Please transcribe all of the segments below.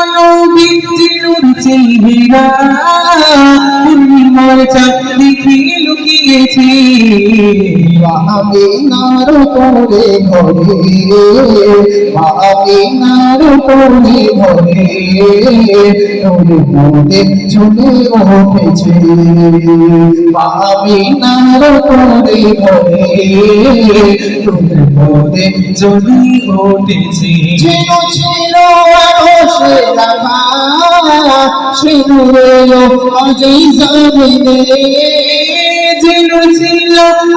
নবীর নূর চেহারা পূর্ণিমার চাঁদ দেখে লুকিয়েছে আমিনার কোলে ঘরে আমিনার কোলে ঘরে নূরে মোদে ঝুলে উঠেছে আমিনার কোলে ঘরে নূরে মোদে জ্বলে উঠেছে ছিল ছিল আরো সে রাখা সে নূরে আজই জমিনে যেন ছিল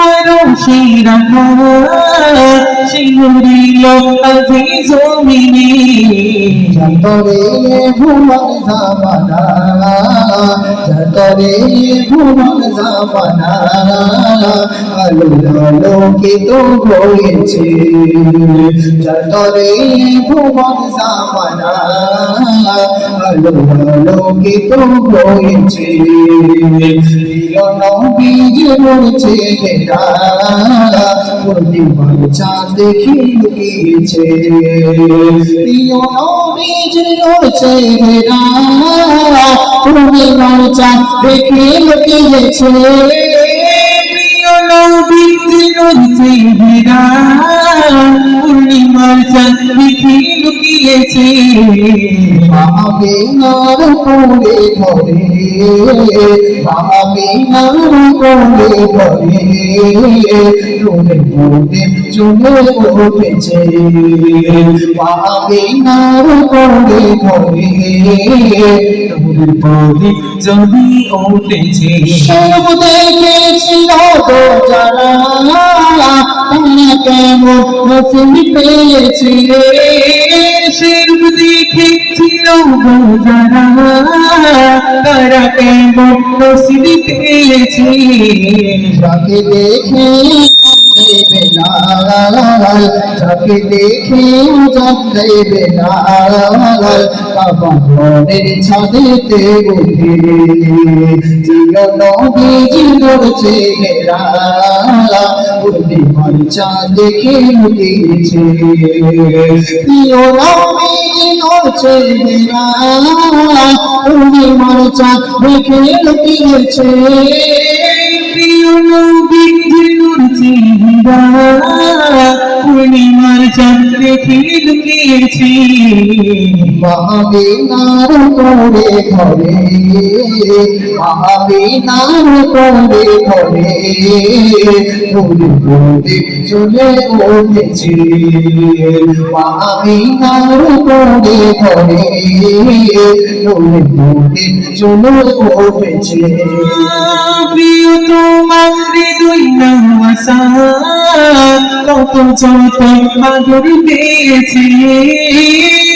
আরো সেই রাখা সেই নূরিল আজি জমিনে যতরে ভুবন জামানা যতরে ভুবন জামানা আলো আলোকিত হয়েছে যতরে ভুবন জামানা আলো আলোকিত হয়েছে প্রিয় নবীজি নূর চেহারা পূর্ণিমার চাঁদ দেখে লুকিয়েছে প্রিয় নবীজি নূর চেহারা পূর্ণিমার চাঁদ দেখে লুকিয়েছে প্রিয় নবীর নূর চেহারা পূর্ণিমার চাঁদ দেখে লুকিয়েছে আমিনার কোলে ঘরে আমিনার কোলে ঘরে নূরে মোদে ঝুলে উঠেছে আমিনার কোলে ঘরে নূরে মোদে জ্বলে উঠেছে সব দেখেছিল তো যারা তারা কেমন নসিব পেয়েছে শেরব দেখেছিল যারা তারা কেমন নসিব পেয়েছে যাকে দেখে দেবে না যাকে দেখে জানতে দেবে না বাবা ঘরের ছাদেতে উঠে জিও নবীজি নূর চেহারা পূর্ণিমার চাঁদ দেখে লুকিয়েছে প্রিয় নবীজি নূর চেহারা পূর্ণিমার চাঁদ দেখে লুকিয়েছে প্রিয় নবীর নূর চেহারা পূর্ণিমার চাঁদ দেখে লুকিয়েছে আমিনার কোলে ঘরে আমিনার কোলে ঘরে নূরে মোদে ঝুলে উঠেছে আমিনার কোলে ঘরে নূরে মোদে ঝুলে উঠেছে প্রিয় তোমার হৃদয় নাওয়াসা কত যত আদর পেয়েছে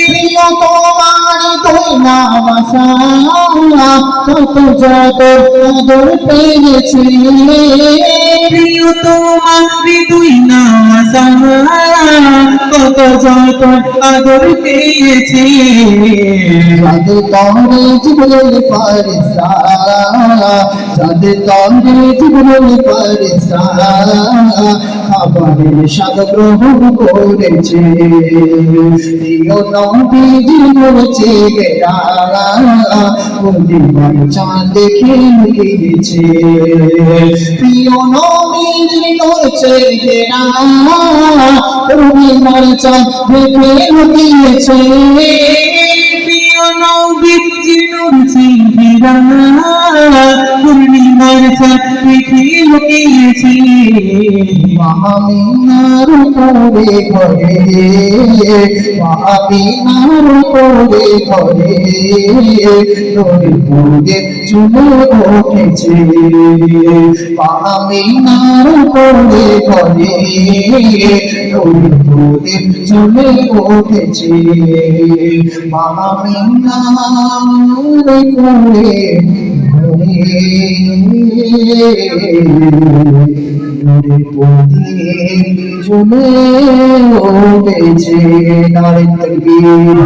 প্রিয় তোমার দোনা বাসা কত যত আদর পেয়েছে প্রিয় তোমার হৃদয় নাওয়াসা কত যত আদর পেয়েছে যাদের তরে জীবনের ফারিস্তা যাদের তরে জীবনের ফারিস্তা খাবারের স্বাদ গ্রহণ করেছে প্রিয় নবীজি নূর চেহারা পূর্ণিমার চাঁদ দেখে লুকিয়েছে প্রিয় নবীজি নূর চেহারা পূর্ণিমার চাঁদ দেখে লুকিয়েছে প্রিয় নবীর নূর চেহারা পূর্ণিমার চাঁদ দেখে লুকিয়েছে আমিনার কোলে ঘরে আমিনার কোলে ঘরে নূরে মোদে ঝুলে উঠেছে আমিনার কোলে ঘরে নূরে মোদে ঝুলে উঠেছে আমিনার কোলে ঘরে নূরে মোদে ঝুলে উঠেছে নারে তাকবীর